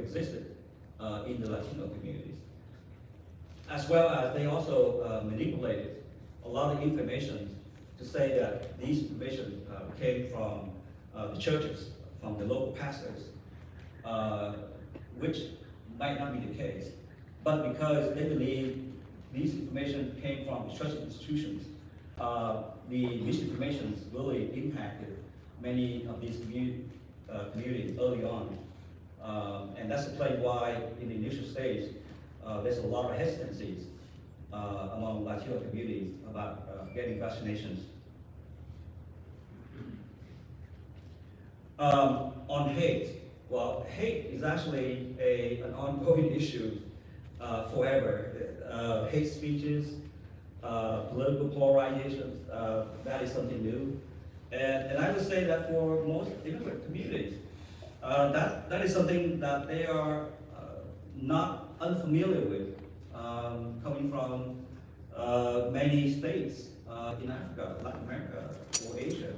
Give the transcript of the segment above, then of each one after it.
existed in the Latino communities. As well as they also manipulated a lot of information to say that these information came from the churches, from the local pastors, which might not be the case. But because they believe these information came from church institutions, the misinformation really impacted many of these communities early on. And that's explained why in the initial stage, there's a lot of hesitancies among Latino communities about getting vaccinations. On hate, well, hate is actually an ongoing issue forever. Hate speeches, political polarization, that is something new. And I would say that for most immigrant communities, that is something that they are not unfamiliar with, coming from many states in Africa, Latin America, or Asia.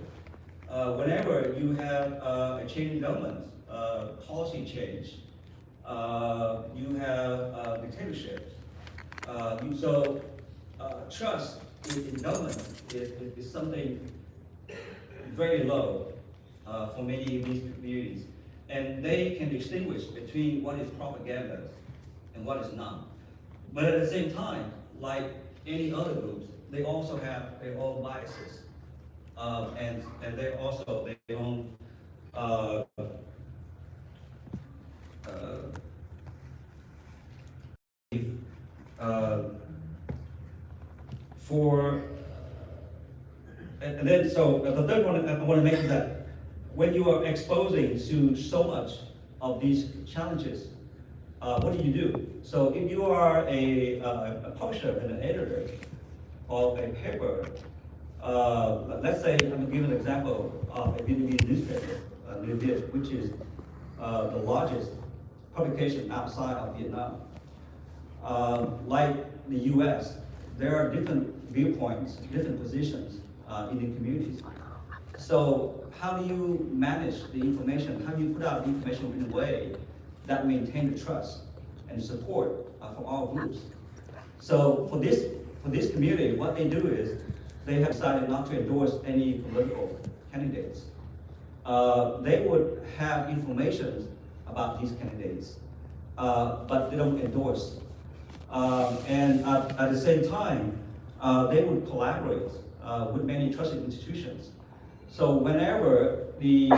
Whenever you have a change in government, policy change, you have dictatorships. So trust in government is something very low for many of these communities. And they can distinguish between what is propaganda and what is not. But at the same time, like any other groups, they also have their own biases. And they also their own and then so the third one I want to make is that when you are exposing to so much of these challenges, what do you do? So if you are a publisher and an editor of a paper, let's say, I'm going to give an example of a Vietnamese newspaper, New Viet, which is the largest publication outside of Vietnam. Like the US, there are different viewpoints, different positions in the communities. So how do you manage the information? How do you put out the information in a way that maintain the trust and support from all groups? So for this community, what they do is they have decided not to endorse any political candidates. They would have information about these candidates, but they don't endorse. And at the same time, they would collaborate with many trusted institutions. So whenever the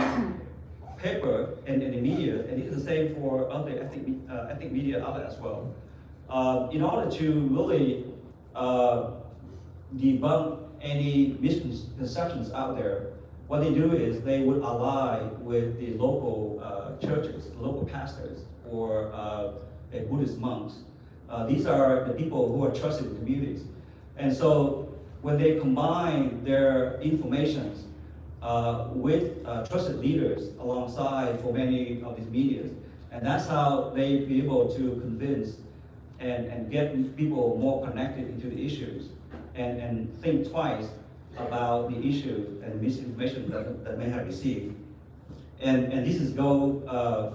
paper and the media, and it's the same for other ethnic media outlets as well, in order to really debunk any misconceptions out there, what they do is they would ally with the local churches, the local pastors, or Buddhist monks. These are the people who are trusted in communities. And so when they combine their information with trusted leaders alongside for many of these medias, and that's how they be able to convince and get people more connected into the issues and think twice about the issue and misinformation that may have received. And this is go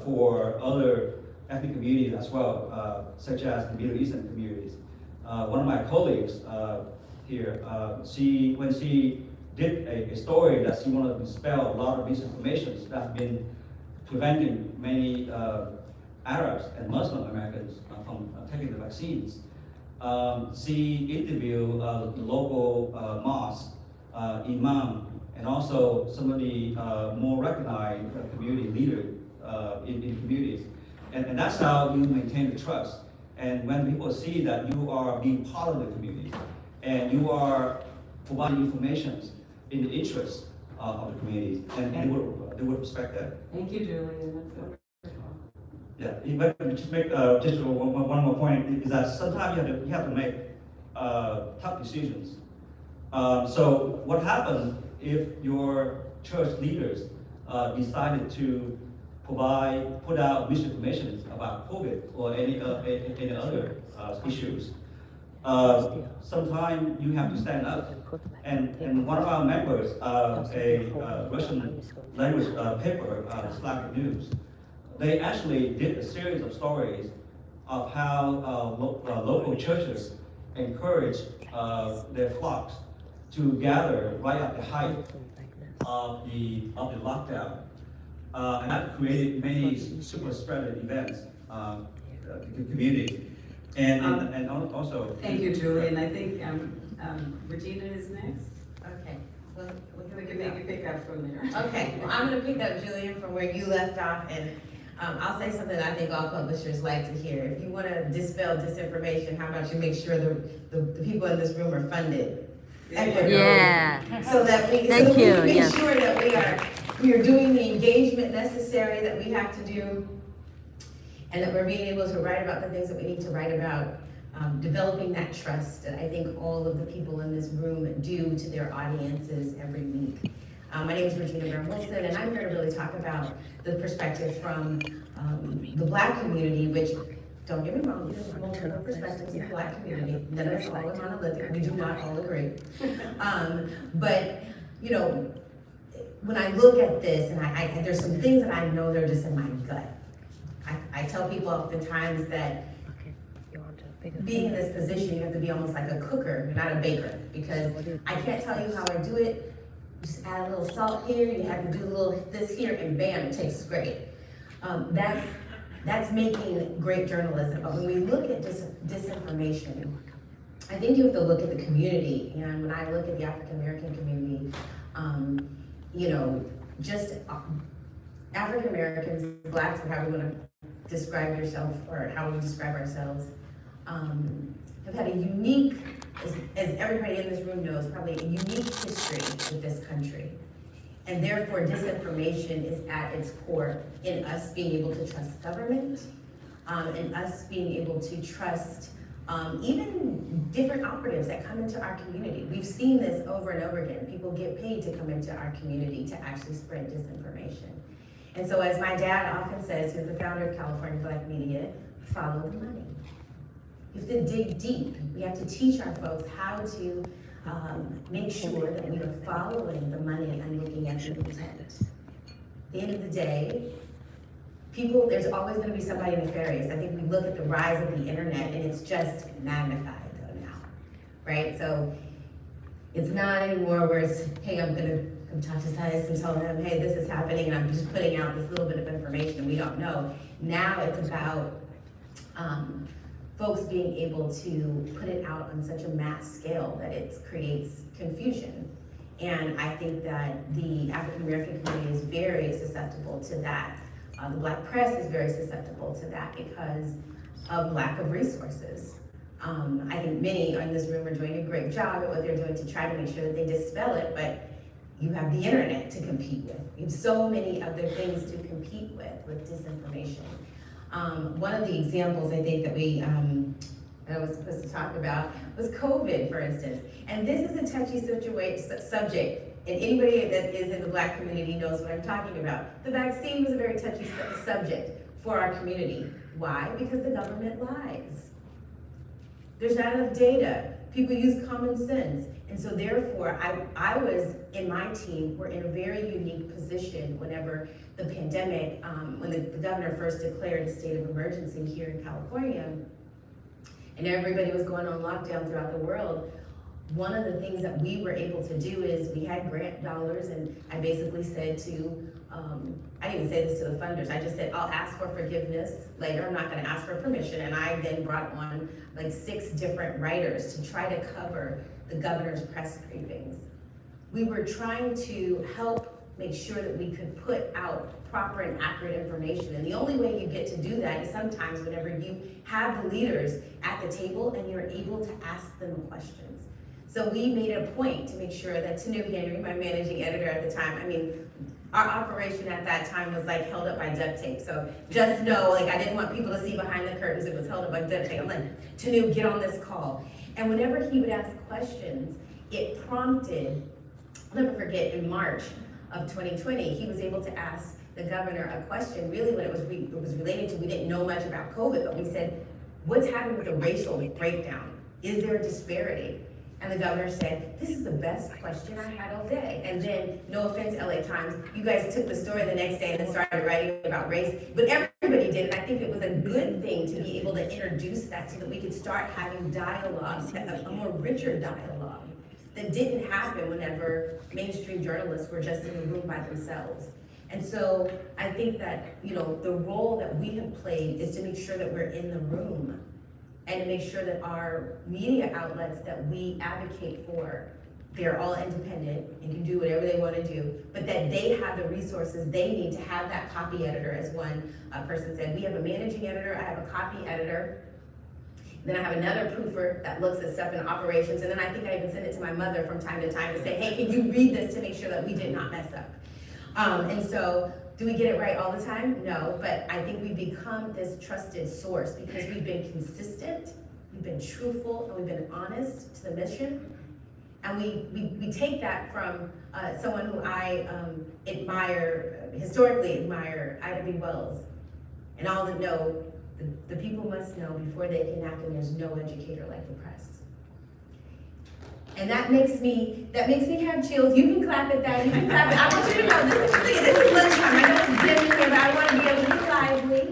for other ethnic communities as well, such as the Middle Eastern communities. One of my colleagues here, when she did a story that she wanted to dispel a lot of misinformation that have been preventing many Arabs and Muslim Americans from taking the vaccines. She interviewed the local mosque, imam, and also some of the more recognized community leaders in communities. And that's how you maintain the trust. And when people see that you are being part of the community and you are providing information in the interest of the community, and they would respect that. Thank you, Julian. That's wonderful. Yeah, but just make just one more point is that sometimes you have to make tough decisions. So what happens if your church leaders decided to put out misinformation about COVID or any other issues? Sometimes you have to stand up. And one of our members, a Russian language paper, Slavic News, they actually did a series of stories of how local churches encourage their flocks to gather right at the height of the lockdown. And that created many super spreader events in the community. And also. Thank you, Julian. I think Regina is next. Okay. Well, We can maybe pick up from there. okay, well, I'm gonna pick up, Julian, from where you left off, and I'll say something that I think all publishers like to hear. If you wanna dispel disinformation, how about you make sure the people in this room are funded? Yeah. So that we, Thank so that we you, can make yes. sure that we are doing the engagement necessary that we have to do, and that we're being able to write about the things that we need to write about, developing that trust that I think all of the people in this room do to their audiences every week. My name is Regina Brown-Wilson, and I'm here to really talk about the perspective from the Black community, which, don't get me wrong, there's multiple perspectives in the Black community. None of us all are monolithic, we do not all agree. But, you know, when I look at this, and there's some things that I know they're just in my gut. I tell people oftentimes that being in this position, you have to be almost like a cooker, not a baker, because I can't tell you how I do it. You just add a little salt here, you have to do a little this here, and bam, it tastes great. That's making great journalism. But when we look at disinformation, I think you have to look at the community. And when I look at the African American community, you know, just African Americans, Blacks, or however you want to describe yourself, or how we describe ourselves, have had a unique, as everybody in this room knows, probably a unique history with this country. And therefore, disinformation is at its core in us being able to trust government, and us being able to trust even different operatives that come into our community. We've seen this over and over again. People get paid to come into our community to actually spread disinformation. And so, as my dad often says, who's the founder of California Black Media, follow the money. You have to dig deep. We have to teach our folks how to make sure that we are following the money and looking at the intent. At the end of the day, there's always going to be somebody nefarious. I think we look at the rise of the internet and it's just magnified now, right? So it's not anymore where it's, hey, I'm going to come talk to scientists and tell them, hey, this is happening, and I'm just putting out this little bit of information we don't know. Now it's about folks being able to put it out on such a mass scale that it creates confusion. And I think that the African American community is very susceptible to that. The Black press is very susceptible to that because of lack of resources. I think many in this room are doing a great job at what they're doing to try to make sure that they dispel it, but you have the internet to compete with. You have so many other things to compete with disinformation. One of the examples I think that I was supposed to talk about was COVID, for instance. And this is a touchy subject, and anybody that is in the Black community knows what I'm talking about. The vaccine was a very touchy subject for our community. Why? Because the government lies. There's not enough data. People use common sense. And so therefore, I was, in my team, we're in a very unique position whenever the pandemic, when the governor first declared a state of emergency here in California, and everybody was going on lockdown throughout the world. One of the things that we were able to do is we had grant dollars, and I basically said to, I didn't even say this to the funders, I just said, I'll ask for forgiveness later, I'm not gonna ask for permission. And I then brought on like 6 different writers to try to cover the governor's press briefings. We were trying to help make sure that we could put out proper and accurate information. And the only way you get to do that is sometimes whenever you have the leaders at the table and you're able to ask them questions. So we made a point to make sure that Tanu Henry, my managing editor at the time, I mean, our operation at that time was like held up by duct tape. So just know, like, I didn't want people to see behind the curtains, it was held up by duct tape. I'm like, Tanu, get on this call. And whenever he would ask questions, it prompted, I'll never forget, in March of 2020, he was able to ask the governor a question, really when it was related to, we didn't know much about COVID, but we said, what's happening with the racial breakdown? Is there a disparity? And the governor said, this is the best question I had all day. And then, no offense, LA Times, you guys took the story the next day and then started writing about race, but everybody did. And I think it was a good thing to be able to introduce that so that we could start having dialogue, a more richer dialogue that didn't happen whenever mainstream journalists were just in the room by themselves. And so I think that, you know, the role that we have played is to make sure that we're in the room and to make sure that our media outlets that we advocate for, they're all independent and can do whatever they want to do, but that they have the resources they need to have that copy editor, as one person said. We have a managing editor, I have a copy editor, then I have another proofer that looks at stuff in operations, and then I think I even send it to my mother from time to time to say, hey, can you read this to make sure that we did not mess up? And so, do we get it right all the time? No, but I think we've become this trusted source because we've been consistent, we've been truthful, and we've been honest to the mission. And we take that from someone who I historically admire, Ida B. Wells. And all that know, the people must know before they can act, and there's no educator like the press. And that makes me have chills. You can clap at that, you can clap at, I want you to know, this is lunchtime. I know it's dim in here, but I want to be able to be lively.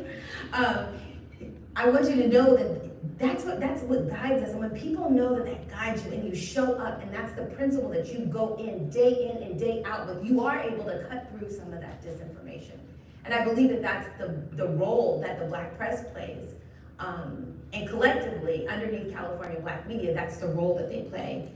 I want you to know that that's what guides us. And when people know that guides you and you show up, and that's the principle that you go in and day out with, you are able to cut through some of that disinformation. And I believe that that's the role that the Black press plays. And collectively, underneath California Black media, that's the role that they play.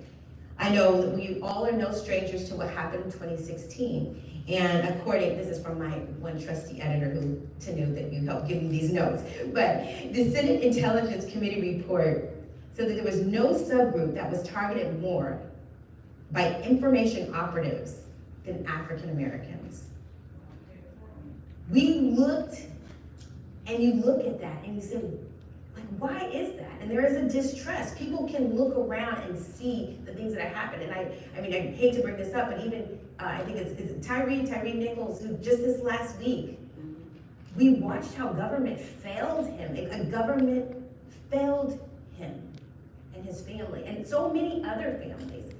I know that we all are no strangers to what happened in 2016. And according, this is from my one trusty editor who, Tanu, that you helped give me these notes. But the Senate Intelligence Committee report said that there was no subgroup that was targeted more by information operatives than African Americans. We looked, and you look at that and you say, like, why is that? And there is a distrust. People can look around and see the things that have happened. And I mean, I hate to bring this up, but even, I think it's Tyree Nichols, who just this last week, we watched how government failed him. A government failed him and his family, and so many other families.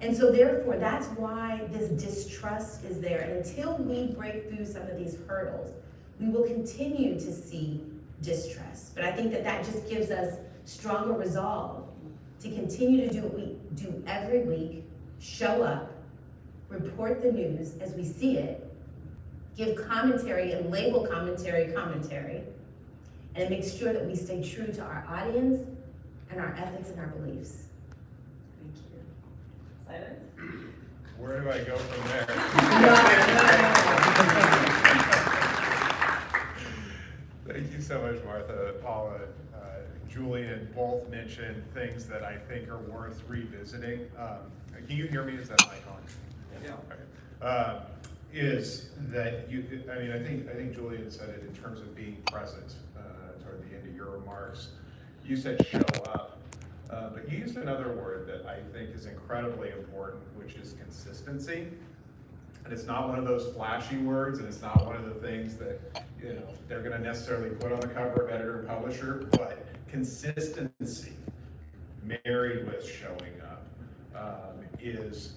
And so therefore, that's why this distrust is there. And until we break through some of these hurdles, we will continue to see distrust. But I think that just gives us stronger resolve to continue to do what we do every week, show up, report the news as we see it, give commentary and label commentary, and make sure that we stay true to our audience and our ethics and our beliefs. Thank you. Silence? Where do I go from there? Thank you so much, Martha. Paula, Julian both mentioned things that I think are worth revisiting. Can you hear me? Is that mic on? Yeah. Okay. Is that you? I mean, I think Julian said it in terms of being present toward the end of your remarks. You said show up, but you used another word that I think is incredibly important, which is consistency. And it's not one of those flashy words, and it's not one of the things that, you know, they're going to necessarily put on the cover of editor and publisher, but consistency married with showing up is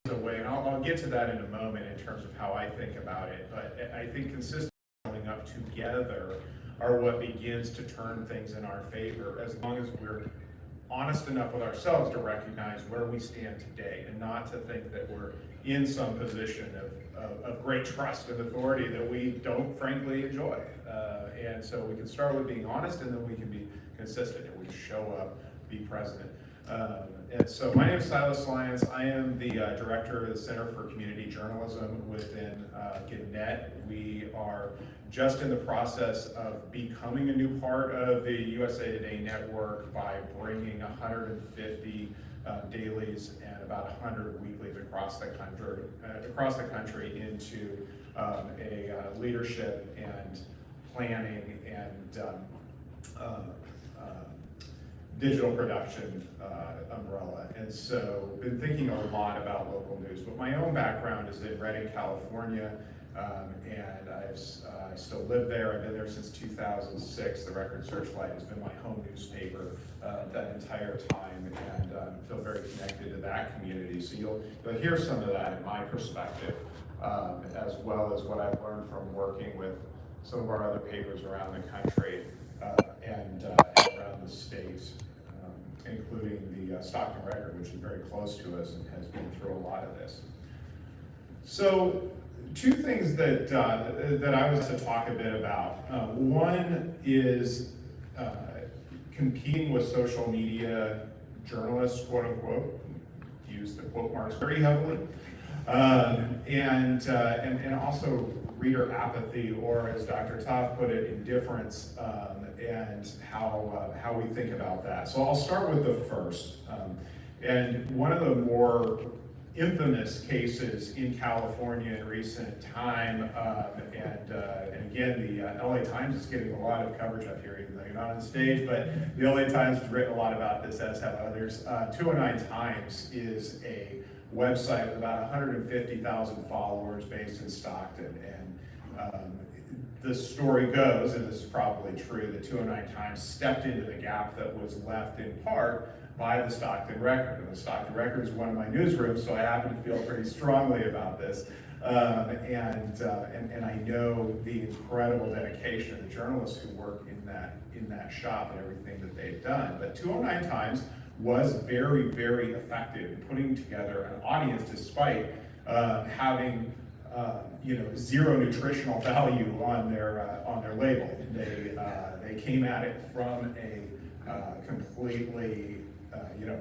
a way, and I'll get to that in a moment in terms of how I think about it, but I think consistency showing up together are what begins to turn things in our favor, as long as we're honest enough with ourselves to recognize where we stand today and not to think that we're in some position of great trust and authority that we don't frankly enjoy. And so we can start with being honest, and then we can be consistent and we can show up, be present. And so my name is Silas Lyons. I am the director of the Center for Community Journalism within Gannett. We are just in the process of becoming a new part of the USA Today network by bringing 150 dailies and about 100 weeklies across the country into a leadership and planning and digital production umbrella. And so been thinking a lot about local news, but my own background is in Redding, California. And I still live there. I've been there since 2006. The Record Searchlight has been my home newspaper that entire time, and feel very connected to that community. So you'll hear some of that in my perspective, as well as what I've learned from working with some of our other papers around the country and around the state, including the Stockton Record, which is very close to us and has been through a lot of this. So, two things that I was to talk a bit about. One is competing with social media journalists, quote unquote, use the quote marks very heavily, and also reader apathy, or as Dr. Toff put it, indifference, and how we think about that. So I'll start with the first. And one of the more infamous cases in California in recent time, and again, the LA Times is getting a lot of coverage up here, even though you're not on stage, but the LA Times has written a lot about this, as have others. 209 Times is a website with about 150,000 followers based in Stockton, and the story goes, and this is probably true, that 209 Times stepped into the gap that was left in part by the Stockton Record. And the Stockton Record is one of my newsrooms, so I happen to feel pretty strongly about this. And I know the incredible dedication of the journalists who work in that shop and everything that they've done. But 209 Times was very, very effective in putting together an audience despite having zero nutritional value on their label. They came at it from a completely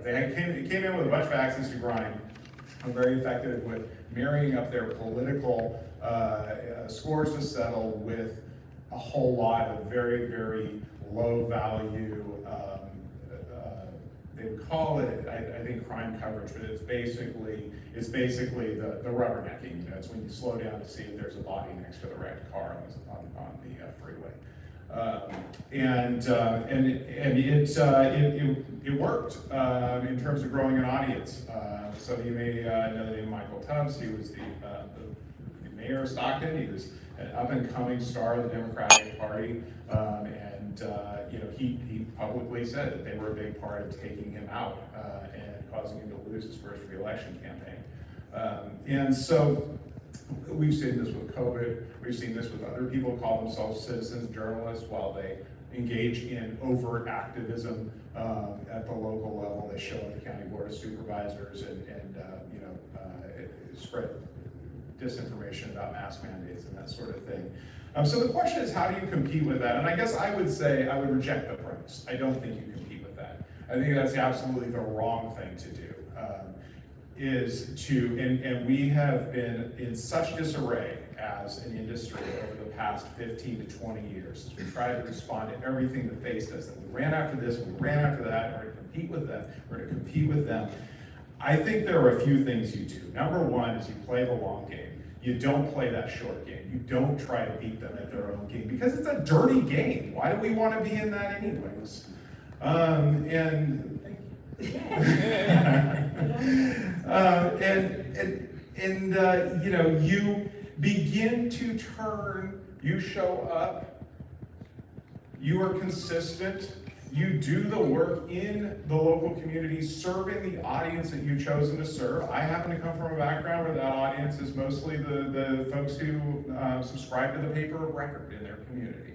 they came in with a bunch of axes to grind. I'm very effective with marrying up their political scores to settle with a whole lot of very, very low value. They would call it, I think, crime coverage, but it's basically the rubbernecking. It's when you slow down to see if there's a body next to the wrecked car on the freeway. It worked in terms of growing an audience. So you may know the name Michael Tubbs. He was the mayor of Stockton. He was an up-and-coming star of the Democratic Party, he publicly said that they were a big part of taking him out and causing him to lose his first re-election campaign. And so we've seen this with COVID. We've seen this with other people call themselves citizens journalists while they engage in overt activism at the local level. They show up at the county board of supervisors and spread disinformation about mask mandates and that sort of thing. So the question is, how do you compete with that? And I guess I would say I would reject the premise. I don't think you compete with that. I think that's absolutely the wrong thing to do. And we have been in such disarray as an industry over the past 15 to 20 years as we tried to respond to everything that faced us, that we ran after this, we ran after that, and we're going to compete with them, we're going to compete with them. I think there are a few things you do. Number one is you play the long game. You don't play that short game. You don't try to beat them at their own game because it's a dirty game. Why do we want to be in that anyways? You begin to turn, you show up, you are consistent, you do the work in the local community, serving the audience that you've chosen to serve. I happen to come from a background where that audience is mostly the folks who subscribe to the paper of record in their community.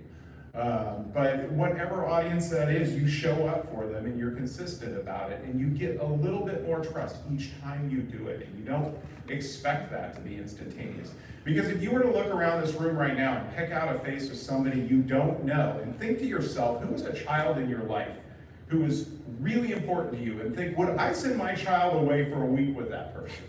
But whatever audience that is, you show up for them and you're consistent about it, and you get a little bit more trust each time you do it, and you don't expect that to be instantaneous. Because if you were to look around this room right now and pick out a face of somebody you don't know and think to yourself, who was a child in your life who was really important to you, and think, would I send my child away for a week with that person?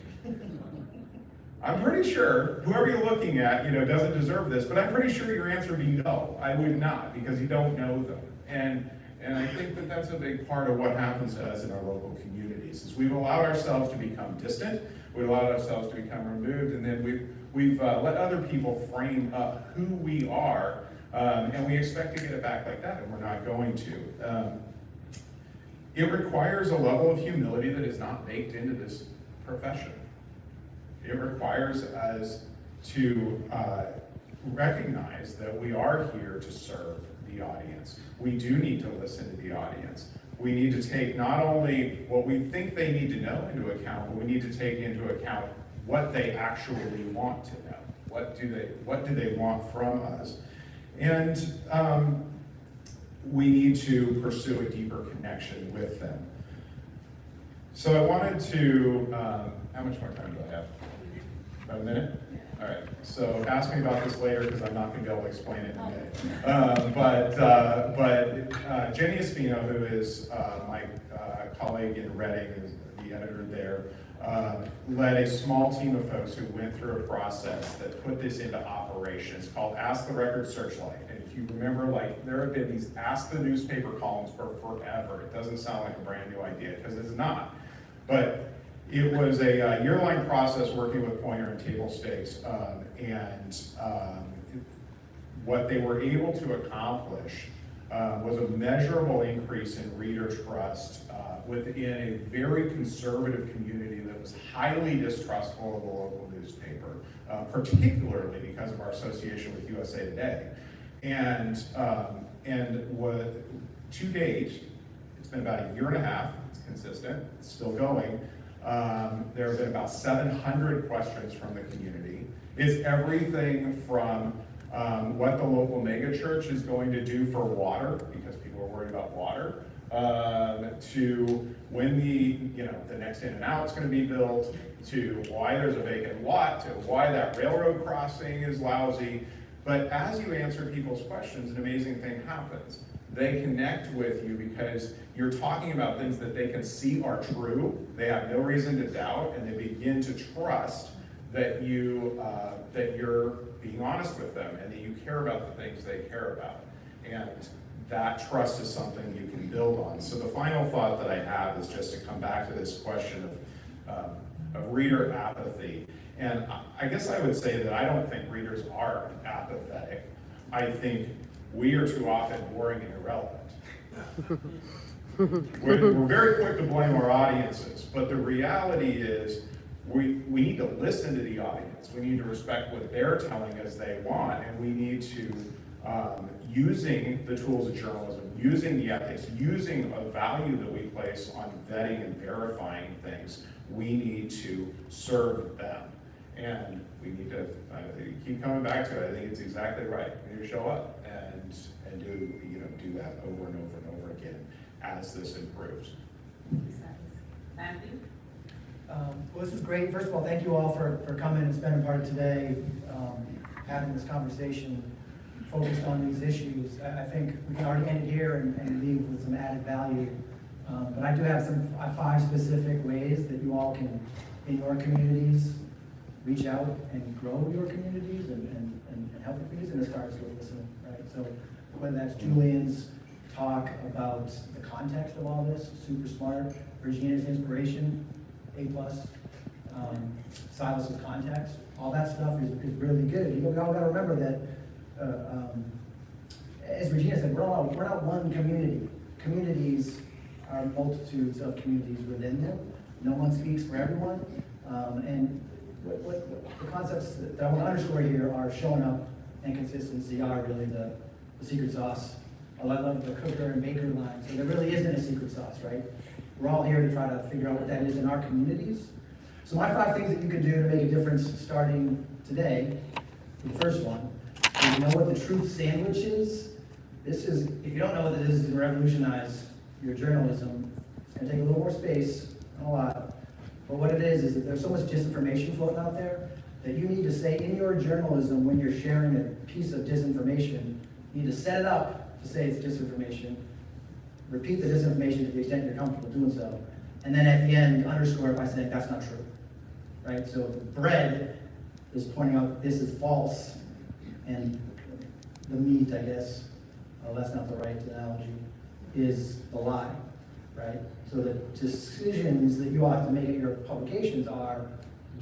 I'm pretty sure whoever you're looking at, doesn't deserve this, but I'm pretty sure your answer would be no, I would not, because you don't know them. And I think that that's a big part of what happens to us in our local communities, is we've allowed ourselves to become distant, we've allowed ourselves to become removed, and then we've let other people frame up who we are, and we expect to get it back like that, and we're not going to. It requires a level of humility that is not baked into this profession. It requires us to recognize that we are here to serve the audience. We do need to listen to the audience. We need to take not only what we think they need to know into account, but we need to take into account what they actually want to know. What do they want from us? And we need to pursue a deeper connection with them. So I wanted to, how much more time do I have? About a minute? All right, so ask me about this later because I'm not going to be able to explain it in a minute. But Jenny Espino, who is my colleague in Reading, is the editor there, led a small team of folks who went through a process that put this into operation. It's called Ask the Record Searchlight. And if you remember, like, there have been these Ask the Newspaper columns for forever. It doesn't sound like a brand new idea because it's not. But it was a year-long process working with Pointer and table stakes, what they were able to accomplish was a measurable increase in reader trust within a very conservative community that was highly distrustful of the local newspaper, particularly because of our association with USA Today. And what, to date, it's been about a year and a half, it's consistent, it's still going. There have been about 700 questions from the community. It's everything from what the local megachurch is going to do for water, because people are worried about water, to when the next In-N-Out is going to be built, to why there's a vacant lot, to why that railroad crossing is lousy. But as you answer people's questions, an amazing thing happens. They connect with you because you're talking about things that they can see are true. They have no reason to doubt, and they begin to trust that you're being honest with them and that you care about the things they care about. And that trust is something you can build on. So the final thought that I have is just to come back to this question of reader apathy. And I guess I would say that I don't think readers are apathetic. I think we are too often boring and irrelevant. We're very quick to blame our audiences, but the reality is we need to listen to the audience. We need to respect what they're telling us they want, and we need to, using the tools of journalism, using the ethics, using a value that we place on vetting and verifying things, we need to serve them. And we need to keep coming back to it. I think it's exactly right. We need to show up and do that over and over and over again as this improves. Matthew? Well, this is great. First of all, thank you all for coming and spending part of today having this conversation focused on these issues. I think we can already end it here and leave with some added value. But I do have 5 specific ways that you all can, in your communities, reach out and grow your communities and help your communities, and it starts with listening, right? So whether that's Julian's talk about the context of all this, super smart, Virginia's inspiration, A+, Silas's context, all that stuff is really good. You all gotta remember that, as Regina said, we're not one community. Communities are multitudes of communities within them. No one speaks for everyone, and what the concepts that I want to underscore here are showing up and consistency are really the secret sauce. I love the cooker and baker line. So there really isn't a secret sauce, right? We're all here to try to figure out what that is in our communities. So my 5 things that you can do to make a difference starting today, the first one, is you know what the truth sandwich is? This is, if you don't know what this is, it's going to revolutionize your journalism. It's going to take a little more space, not a lot. But what it is that there's so much disinformation floating out there that you need to say in your journalism when you're sharing a piece of disinformation, you need to set it up to say it's disinformation, repeat the disinformation to the extent you're comfortable doing so, and then at the end underscore it by saying that's not true, right? So bread is pointing out this is false, and the meat, I guess, that's not the right analogy, is the lie, right? So the decisions that you all have to make at your publications are,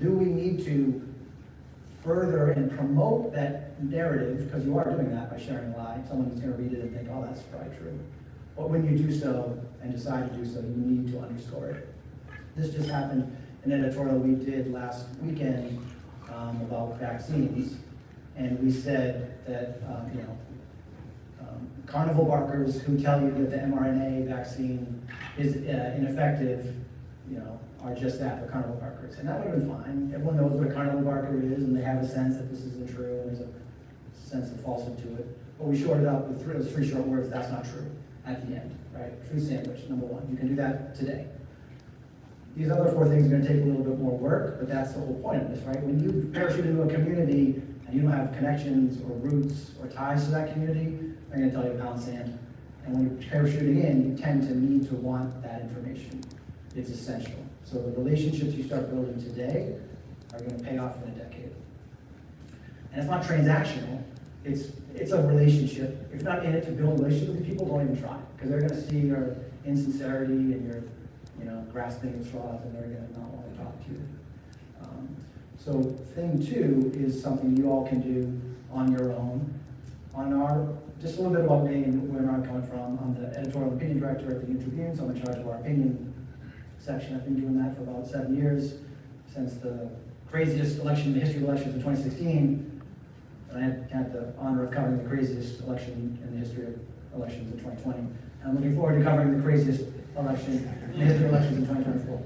do we need to further and promote that narrative, because you are doing that by sharing a lie. Someone's going to read it and think, oh, that's probably true. But when you do so and decide to do so, you need to underscore it. This just happened, an editorial we did last weekend about vaccines, and we said that, carnival barkers who tell you that the mRNA vaccine is ineffective, are just that, they're carnival barkers. And that would have been fine. Everyone knows what a carnival barker is, and they have a sense that this isn't true, and there's a sense of falsehood to it. But we shorted up with those three short words, that's not true, at the end, right? True sandwich, number one. You can do that today. These other four things are gonna take a little bit more work, but that's the whole point of this, right? When you parachute into a community and you don't have connections or roots or ties to that community, they're gonna tell you pound sand. And when you're parachuting in, you tend to need to want that information. It's essential. So the relationships you start building today are gonna pay off in a decade. And it's not transactional, it's a relationship. If you're not in it to build a relationship with people, don't even try, because they're gonna see your insincerity and your grasping at straws, and they're gonna not want to talk to you. So thing two is something you all can do on your own. Just a little bit about me and where I'm coming from. I'm the editorial opinion director at the New Tribune, so I'm in charge of our opinion section. I've been doing that for about 7 years, since the craziest election in the history of elections in 2016. And I had the honor of covering the craziest election in the history of elections in 2020. And I'm looking forward to covering the craziest election in the history of elections in 2024.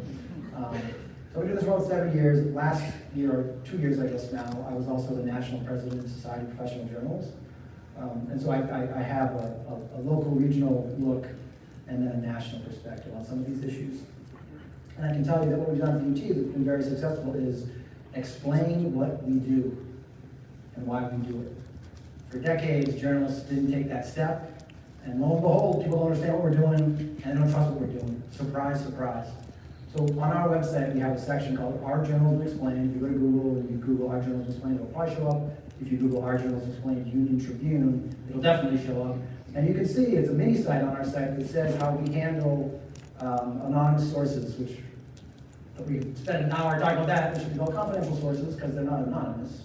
So we do this for about 7 years. Last year, or 2 years I guess now, I was also the national president of the Society of Professional Journals. And so I have a local, regional look and then a national perspective on some of these issues. And I can tell you that what we've done at the UT that's been very successful is explain what we do and why we do it. For decades, journalists didn't take that step. And lo and behold, people don't understand what we're doing and they don't trust what we're doing. Surprise, surprise. So on our website, we have a section called Our Journalism Explained. If you go to Google and you Google Our Journalism Explained, it'll probably show up. If you Google Our Journalism Explained Union Tribune, it'll definitely show up. And you can see it's a mini site on our site that says how we handle anonymous sources, which we could spend an hour talking about that. They should be called confidential sources because they're not anonymous.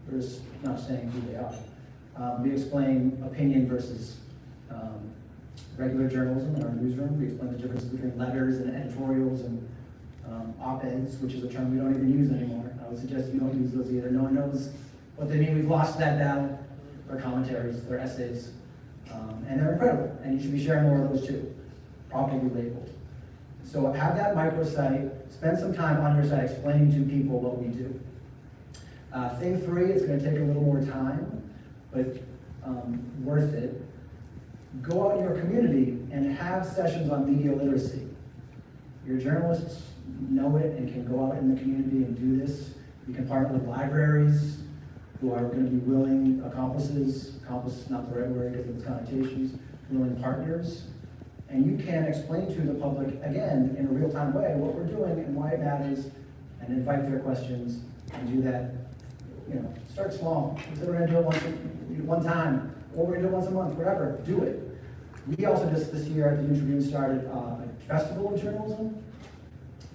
We're just not saying who they are. We explain opinion versus regular journalism in our newsroom. We explain the difference between letters and editorials and op-eds, which is a term we don't even use anymore. I would suggest you don't use those either. No one knows what they mean. We've lost that battle. They're commentaries, they're essays, and they're incredible. And you should be sharing more of those too, properly labeled. So have that microsite, spend some time on your site explaining to people what we do. Thing three, it's going to take a little more time, but worth it. Go out in your community and have sessions on media literacy. Your journalists know it and can go out in the community and do this. You can partner with libraries who are going to be willing accomplice not the right word because of its connotations, willing partners. And you can explain to the public, again, in a real-time way, what we're doing and why it matters, and invite their questions, and do that, start small. If we're gonna do it one time, or we're gonna do it once a month, whatever, do it. We also just this year at the New Tribune started a festival of journalism.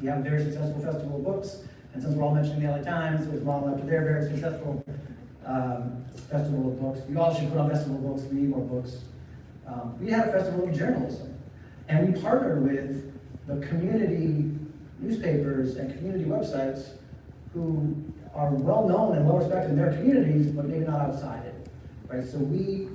We have a very successful festival of books, and since we're all mentioning the LA Times, there's model after their very successful festival of books. We all should put on festival of books, we need more books. We had a festival of journalism, and we partnered with the community newspapers and community websites who are well known and well respected in their communities, but maybe not outside it, right? So we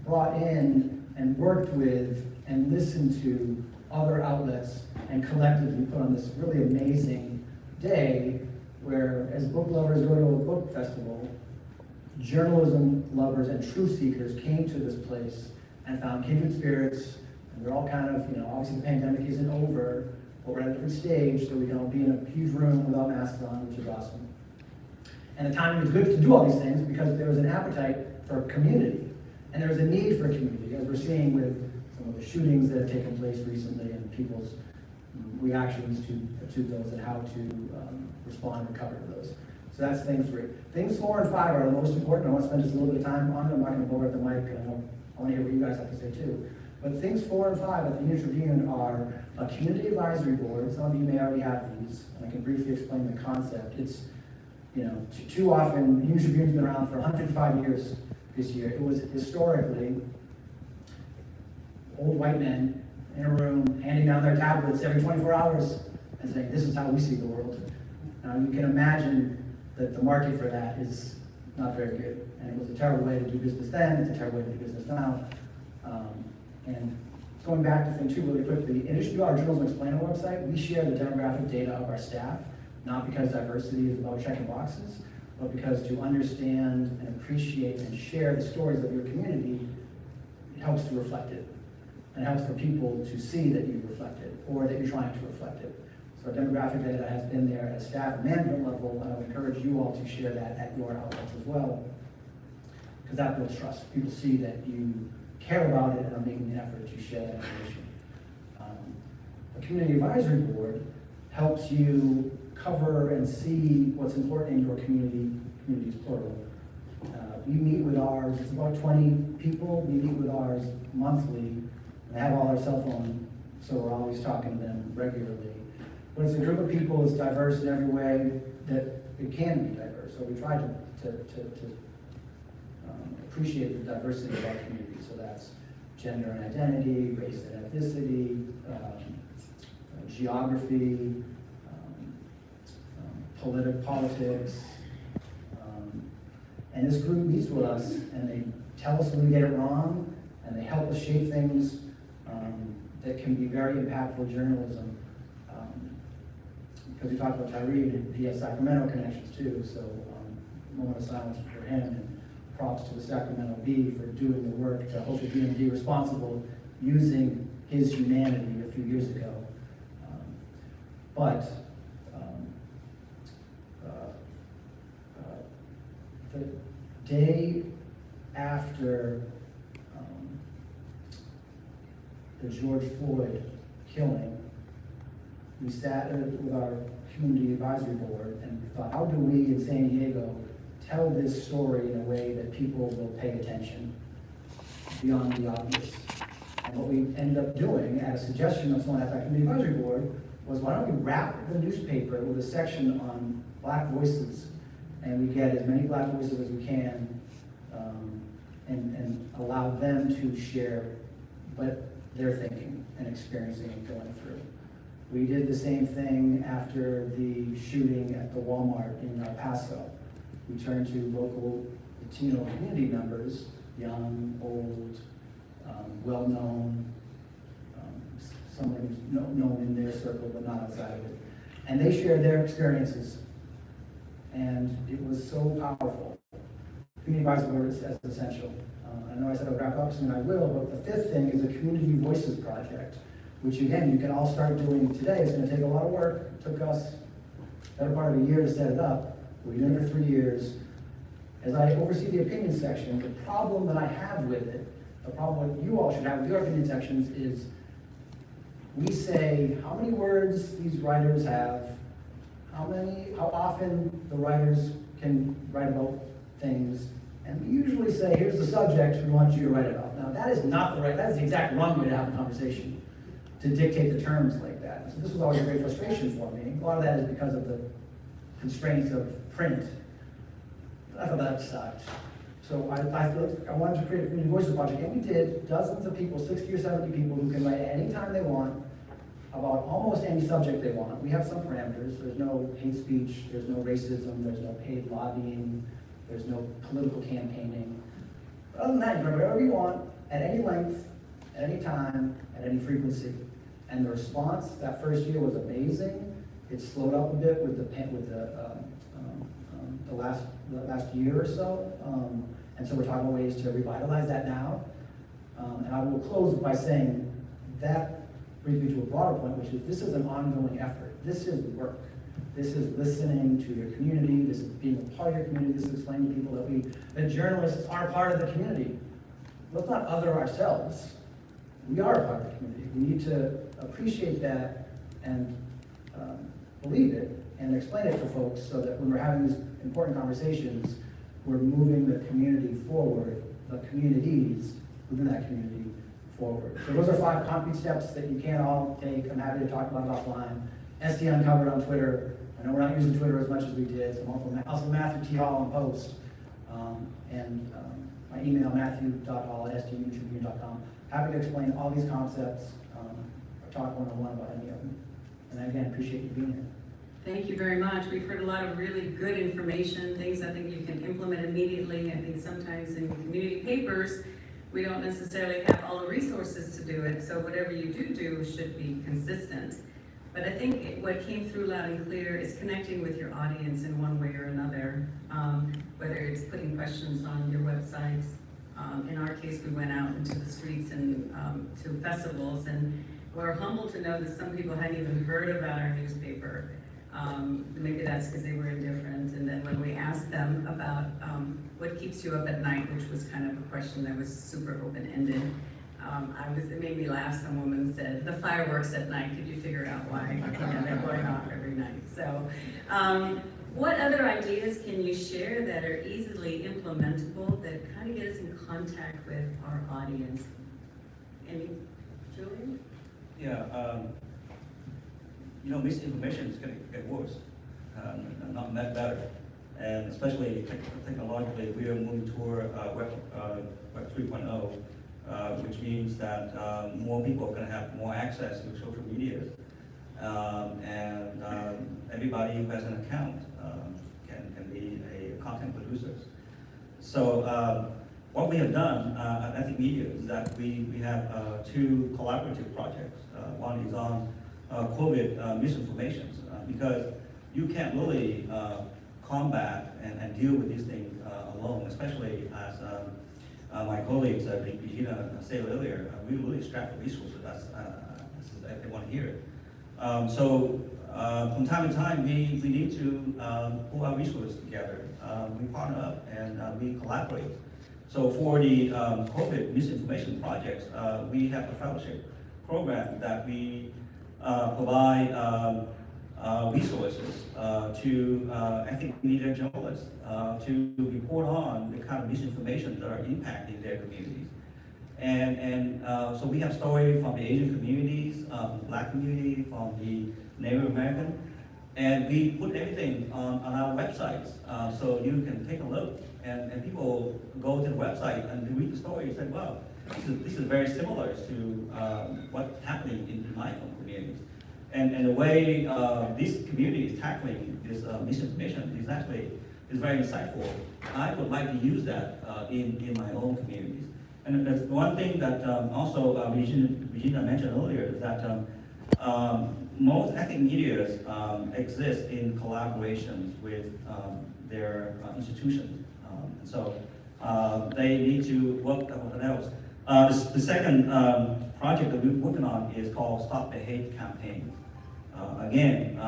brought in and worked with and listened to other outlets and collectively put on this really amazing day where, as book lovers go to a book festival, journalism lovers and truth seekers came to this place and found kindred spirits, and we're all kind of, obviously the pandemic isn't over, but we're at a different stage, so we can all be in a huge room without masks on, which is awesome. And the timing is good to do all these things because there was an appetite for community, and there was a need for community, as we're seeing with some of the shootings that have taken place recently and people's reactions to those and how to respond and recover to those. So that's thing three. Things 4 and 5 are the most important. I want to spend just a little bit of time on them. I'm not going to bore at the mic. I want to hear what you guys have to say too. But things 4 and 5 at the New Tribune are a community advisory board. Some of you may already have these, and I can briefly explain the concept. It's, too often, the New Tribune's been around for 155 years this year. It was historically old white men in a room handing down their tablets every 24 hours and saying, this is how we see the world. Now you can imagine that the market for that is not very good. And it was a terrible way to do business then, it's a terrible way to do business now. And going back to thing two really quickly, in addition to our Journalism Explainer website, we share the demographic data of our staff, not because diversity is about checking boxes, but because to understand and appreciate and share the stories of your community, it helps to reflect it. And it helps for people to see that you reflect it, or that you're trying to reflect it. So our demographic data has been there at a staff and management level, and I would encourage you all to share that at your outlets as well, because that builds trust. People see that you care about it and are making the effort to share that information. The Community Advisory Board helps you cover and see what's important in your communities plural. We meet with ours, it's about 20 people, we meet with ours monthly, and they have all our cell phone, so we're always talking to them regularly. But it's a group of people that's diverse in every way that it can be diverse, so we try to appreciate the diversity of our community, so that's gender and identity, race and ethnicity, geography, politics, and this group meets with us and they tell us when we get it wrong, and they help us shape things that can be very impactful journalism. Because we talked about Tyree, and he has Sacramento connections too, so moment of silence for him, and props to the Sacramento Bee for doing the work to hold the DMV responsible using his humanity a few years ago. But the day after the George Floyd killing, we sat with our community advisory board and thought, how do we in San Diego tell this story in a way that people will pay attention beyond the obvious? And what we ended up doing, at a suggestion of someone at that community advisory board, was why don't we wrap the newspaper with a section on Black voices, and we get as many Black voices as we can, and allow them to share what they're thinking and experiencing and going through. We did the same thing after the shooting at the Walmart in El Paso. We turned to local Latino community members, young, old, well-known, someone who's known in their circle but not outside of it. And they shared their experiences. And it was so powerful. Community advisory board is as essential. I know I said I'll wrap up soon, I will, but the fifth thing is a Community Voices project, which again, you can all start doing today. It's gonna take a lot of work. It took us better part of a year to set it up. We've been doing it for 3 years. As I oversee the opinion section, the problem that I have with it, the problem that you all should have with your opinion sections is we say how many words these writers have, how often the writers can write about things, and we usually say, here's the subject we want you to write about. Now that is not the right, that is the exact wrong way to have a conversation, to dictate the terms like that. So this was always a great frustration for me. A lot of that is because of the constraints of print. I thought that sucked. So I wanted to create a Community Voices project, and we did. Dozens of people, 60 or 70 people who can write anytime they want about almost any subject they want. We have some parameters. There's no hate speech, there's no racism, there's no paid lobbying, there's no political campaigning. But other than that, you can write whatever you want, at any length, at any time, at any frequency. And the response that first year was amazing. It slowed up a bit with the last year or so. And so we're talking about ways to revitalize that now. And I will close by saying that brings me to a broader point, which is this is an ongoing effort. This is work. This is listening to your community. This is being a part of your community. This is explaining to people that journalists are part of the community. Let's not other ourselves. We are a part of the community. We need to appreciate that and believe it and explain it to folks so that when we're having these important conversations, we're moving the community forward, the communities within that community forward. So those are 5 concrete steps that you can all take. I'm happy to talk about it offline. ST Uncovered on Twitter. I know we're not using Twitter as much as we did, so I'm also Matthew T. Hall on Post. My email, matthew.hall@stmutribune.com. Happy to explain all these concepts or talk one-on-one about any of them. And again, appreciate you being here. Thank you very much. We've heard a lot of really good information, things I think you can implement immediately. I think sometimes in community papers, we don't necessarily have all the resources to do it, so whatever you do should be consistent. But I think what came through loud and clear is connecting with your audience in one way or another, whether it's putting questions on your websites. In our case, we went out into the streets and to festivals, and we're humbled to know that some people hadn't even heard about our newspaper. Maybe that's because they were indifferent, and then when we asked them about what keeps you up at night, which was kind of a question that was super open-ended, it made me laugh. Some woman said, the fireworks at night, could you figure out why? They're going off every night. So, what other ideas can you share that are easily implementable that kind of get us in contact with our audience? Any, Julian? Yeah, misinformation is going to get worse, not better. And especially technologically, we are moving toward Web 3.0, which means that more people are going to have more access to social media. And everybody who has an account can be a content producer. So what we have done at Ethnic Media is that we have two collaborative projects. One is on COVID misinformation, because you can't really combat and deal with these things alone, especially as my colleagues, Regina said earlier, we really strapped the resources as they want to hear it. So from time to time, we need to pull our resources together. We partner up and we collaborate. So for the COVID misinformation projects, we have a fellowship program that we provide resources to ethnic media journalists to report on the kind of misinformation that are impacting their communities. And so we have stories from the Asian communities, Black community, from the Native American, and we put everything on our websites so you can take a look. And people go to the website and read the story and say, wow, this is very similar to what's happening in my own communities. And the way this community is tackling this misinformation is very insightful. I would like to use that in my own communities. And there's one thing that also Regina mentioned earlier is that most ethnic medias exist in collaborations with their institutions. So they need to work on what else. The second project that we're working on is called Stop the Hate campaign. Again,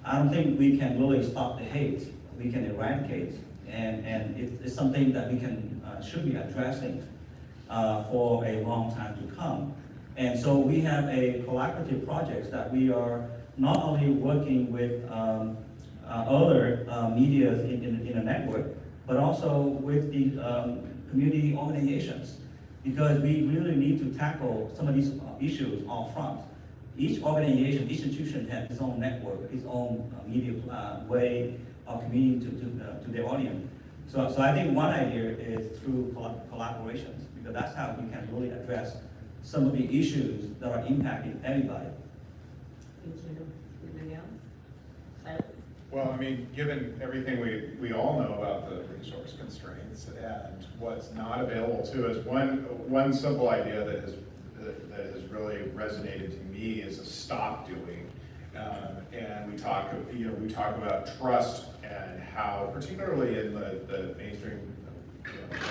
I don't think we can really stop the hate. We can eradicate, and it's something that we can should be addressing for a long time to come. And so we have a collaborative project that we are not only working with other media in a network, but also with the community organizations, because we really need to tackle some of these issues up front. Each organization, each institution has its own network, its own media way of communicating to their audience. So I think one idea is through collaborations, because that's how we can really address some of the issues that are impacting everybody. Thank you. Anybody else? Silas? Well, I mean, given everything we all know about the resource constraints and what's not available to us, one simple idea that has really resonated to me is a stop doing. And we talk about trust and how, particularly in the mainstream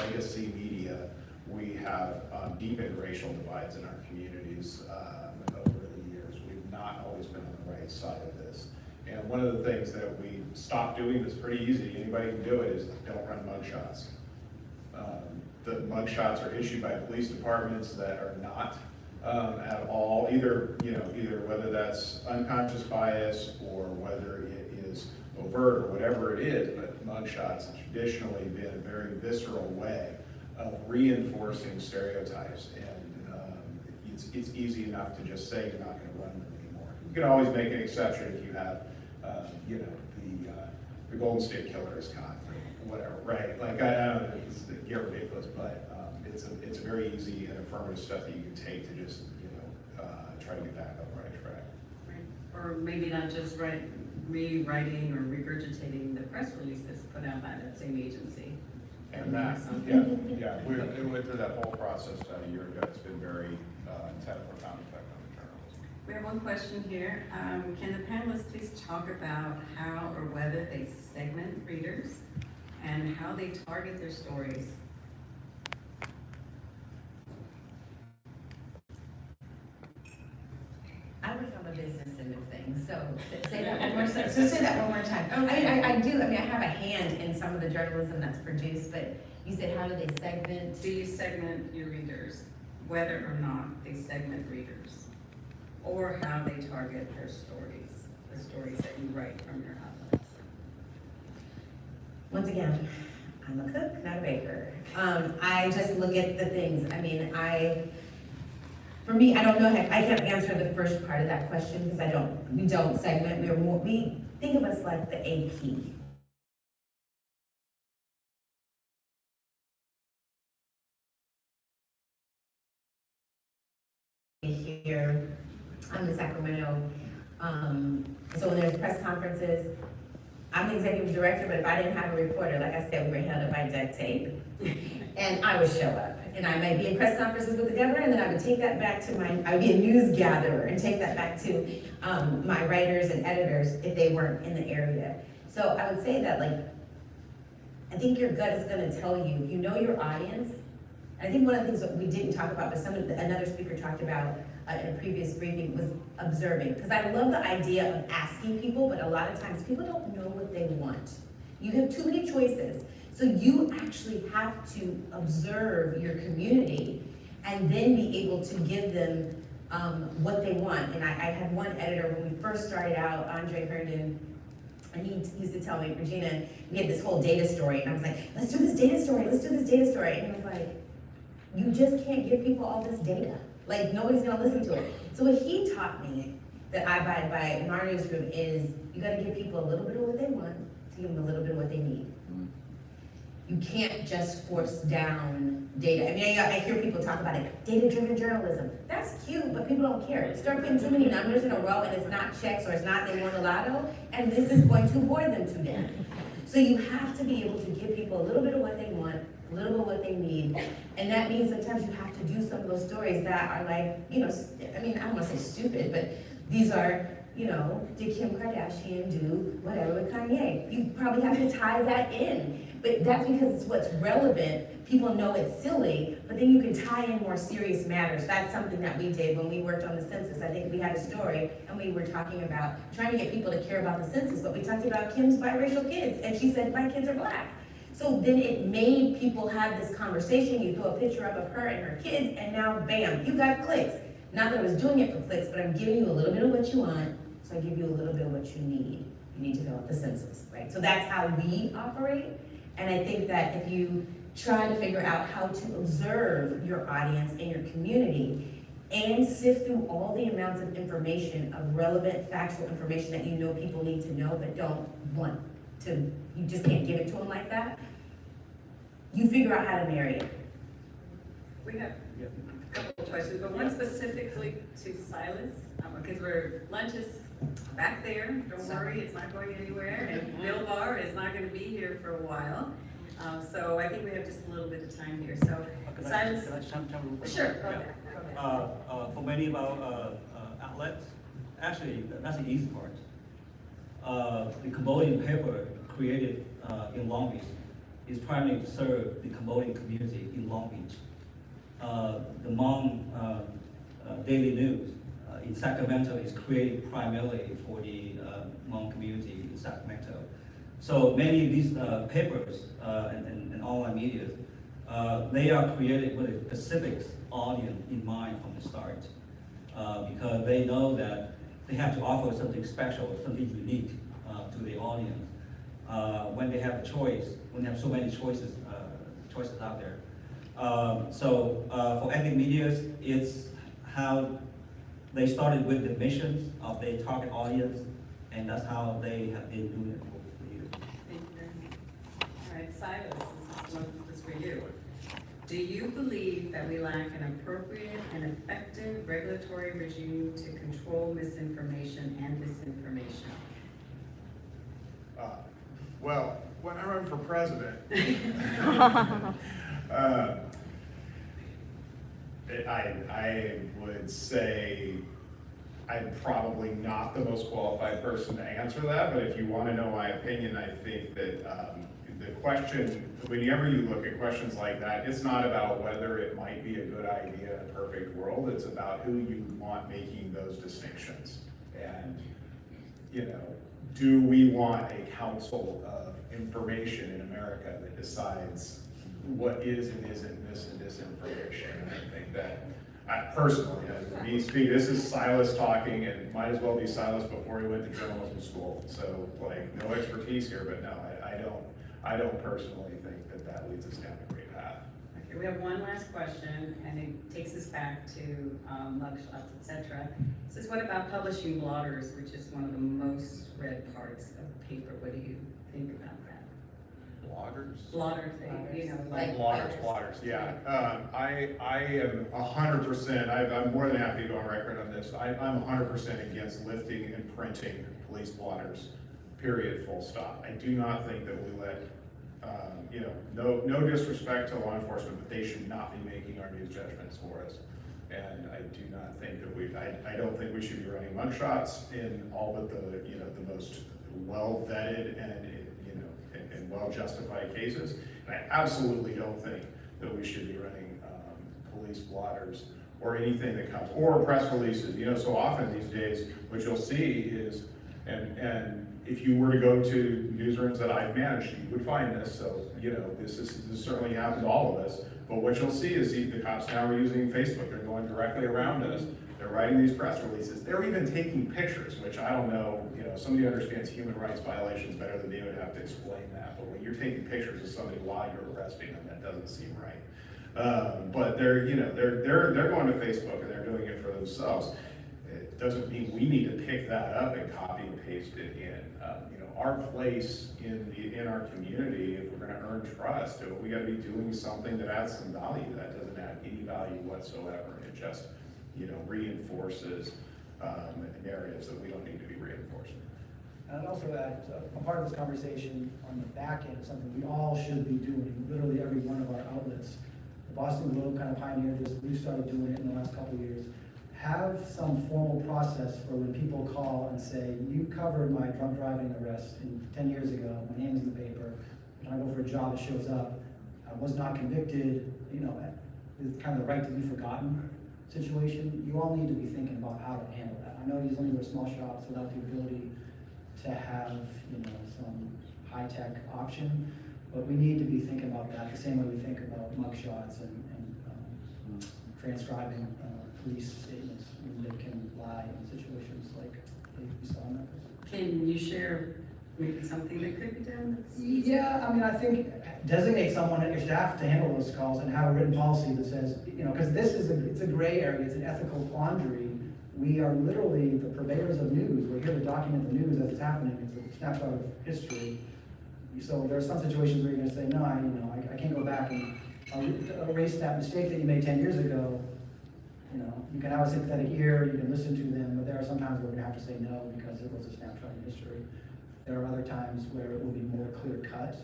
legacy media, we have deepened racial divides in our communities over the years. We've not always been on the right side of this. And one of the things that we stopped doing that's pretty easy, anybody can do it, is don't run mugshots. The mugshots are issued by police departments that are not at all, either whether that's unconscious bias or whether it is overt or whatever it is, but mugshots have traditionally been a very visceral way of reinforcing stereotypes, and it's easy enough to just say you're not going to run them anymore. You can always make an exception if you have, the Golden State Killer is caught, or whatever, right? Like I don't know, it's get ridiculous, but it's very easy and affirmative stuff that you can take to just try to get back on the right track. Right. Or maybe not just right rewriting or regurgitating the press releases put out by that same agency. And that, yeah, we went through that whole process about a year ago. It's been very, it's had a profound effect on the journalism. We have one question here. Can the panelists please talk about how or whether they segment readers and how they target their stories? I work on the business end of things, so say that one more time. So say that one more time. I do, I mean, I have a hand in some of the journalism that's produced, but you said how do they segment? Do you segment your readers, whether or not they segment readers? Or how they target their stories, the stories that you write from your outlets? Once again, I'm a cook, not a baker. I just look at the things. I mean, for me, I don't know, I can't answer the first part of that question because we don't segment. We think of us like the AP. Here, I'm in Sacramento. So when there's press conferences, I'm the executive director, but if I didn't have a reporter, like I said, we were held up by duct tape. And I would show up. And I might be in press conferences with the governor, and then I would take that back to I would be a news gatherer and take that back to my writers and editors if they weren't in the area. So I would say that, like, I think your gut is gonna tell you, if you know your audience. I think one of the things that we didn't talk about, but another speaker talked about in a previous briefing was observing. Because I love the idea of asking people, but a lot of times people don't know what they want. You have too many choices. So you actually have to observe your community and then be able to give them what they want. And I had one editor when we first started out, Andre Herndon, and he used to tell me, Regina, we had this whole data story, and I was like, let's do this data story, let's do this data story. And he was like, you just can't give people all this data. Like, nobody's gonna listen to it. So what he taught me that I abide by in our newsroom is you gotta give people a little bit of what they want to give them a little bit of what they need. You can't just force down data. I mean, I hear people talk about it, data-driven journalism. That's cute, but people don't care. Start putting too many numbers in a row and it's not checks or it's not they won the lotto, and this is going to bore them to death. So you have to be able to give people a little bit of what they want, a little bit of what they need, and that means sometimes you have to do some of those stories that are like, you know, I mean, I don't wanna say stupid, but these are, you know, did Kim Kardashian do whatever with Kanye? You probably have to tie that in. But that's because it's what's relevant. People know it's silly, but then you can tie in more serious matters. That's something that we did when we worked on the census. I think we had a story and we were talking about trying to get people to care about the census, but we talked about Kim's biracial kids, and she said, my kids are black. So then it made people have this conversation. You throw a picture up of her and her kids, and now bam, you got clicks. Not that I was doing it for clicks, but I'm giving you a little bit of what you want, so I give you a little bit of what you need. You need to fill out the census, right? So that's how we operate. And I think that if you try to figure out how to observe your audience and your community and sift through all the amounts of information, of relevant, factual information that you know people need to know but don't want to, you just can't give it to them like that, you figure out how to marry it. We have a couple of questions, but one specifically to Silas, because lunch is back there, don't worry, it's not going anywhere, and Bill Barr is not gonna be here for a while. So I think we have just a little bit of time here, so Silas. Can I jump real quick? Sure, go ahead. For many of our outlets, actually, that's the easy part. The Cambodian paper created in Long Beach is primarily to serve the Cambodian community in Long Beach. The Hmong Daily News in Sacramento is created primarily for the Hmong community in Sacramento. So many of these papers and online media, they are created with a specific audience in mind from the start, because they know that they have to offer something special, something unique to the audience. When they have a choice, when they have so many choices out there. So for ethnic media, it's how they started with the missions of their target audience, and that's how they have been doing it for years. Thank you very much. All right, Silas, this is for you. Do you believe that we lack an appropriate and effective regulatory regime to control misinformation and disinformation? Well, when I run for president, I would say I'm probably not the most qualified person to answer that, but if you want to know my opinion, I think that the question, whenever you look at questions like that, it's not about whether it might be a good idea in a perfect world, it's about who you want making those distinctions. And, you know, do we want a council of information in America that decides what is and isn't mis and disinformation? And I think that, personally, as me speak, this is Silas talking, and might as well be Silas before he went to journalism school. So, like, no expertise here, but no, I don't personally think that that leads us down a great path. Okay, we have one last question, and it takes us back to mugshots, etc. It says, what about publishing blotters, which is one of the most read parts of paper? What do you think about that? Bloggers? Blotters, you know, like Blotters, yeah. I am 100%, I'm more than happy to go on record on this. I'm 100% against lifting and printing police blotters, period, full stop. I do not think that we let, you know, no disrespect to law enforcement, but they should not be making our news judgments for us. And I do not think that I don't think we should be running mugshots in all but the, you know, the most well vetted and, you know, and well justified cases. And I absolutely don't think that we should be running police blotters or anything that comes, or press releases. You know, so often these days, what you'll see is, and if you were to go to newsrooms that I've managed, you would find this. So, you know, this certainly happened to all of us. But what you'll see is the cops now are using Facebook. They're going directly around us. They're writing these press releases. They're even taking pictures, which I don't know, you know, somebody understands human rights violations better than they would have to explain that. But when you're taking pictures of somebody while you're arresting them, that doesn't seem right. But they're, you know, they're going to Facebook and they're doing it for themselves. It doesn't mean we need to pick that up and copy and paste it in. You know, our place in our community, if we're going to earn trust, we got to be doing something that adds some value. That doesn't add any value whatsoever. It just, you know, reinforces narratives that we don't need to be reinforcing. And I'd also add, a part of this conversation on the back end is something we all should be doing, literally every one of our outlets. The Boston Globe kind of pioneered this, we've started doing it in the last couple of years. Have some formal process for when people call and say, you covered my drunk driving arrest 10 years ago, my name's in the paper, when I go for a job it shows up, I was not convicted, you know, it's kind of the right to be forgotten situation. You all need to be thinking about how to handle that. I know these only were small shops without the ability to have, you know, some high-tech option, but we need to be thinking about that the same way we think about mugshots and transcribing police statements when they can lie in situations like we saw in Memphis. Can you share maybe something that could be done? Yeah, I mean, I think designate someone at your staff to handle those calls and have a written policy that says, you know, because this is it's a gray area, it's an ethical quandary. We are literally the purveyors of news. We're here to document the news as it's happening. It's a snapshot of history. So there are some situations where you're going to say, no, I can't go back and erase that mistake that you made 10 years ago. You know, you can have a sympathetic ear, you can listen to them, but there are some times where we're going to have to say no because it was a snapshot in history. There are other times where it will be more clear cut.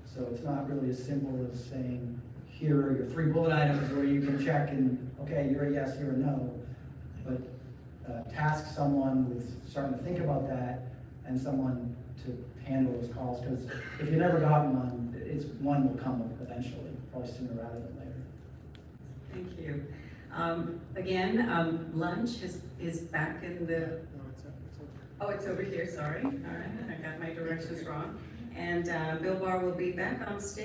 So it's not really as simple as saying, here are your 3 bullet items where you can check and, okay, you're a yes, you're a no. But task someone with starting to think about that and someone to handle those calls, because if you never gotten one will come eventually, probably sooner rather than later. Thank you. Again, lunch is back in the, oh, it's over here, sorry. All right, I got my directions wrong. And Bill Barr will be back on stage.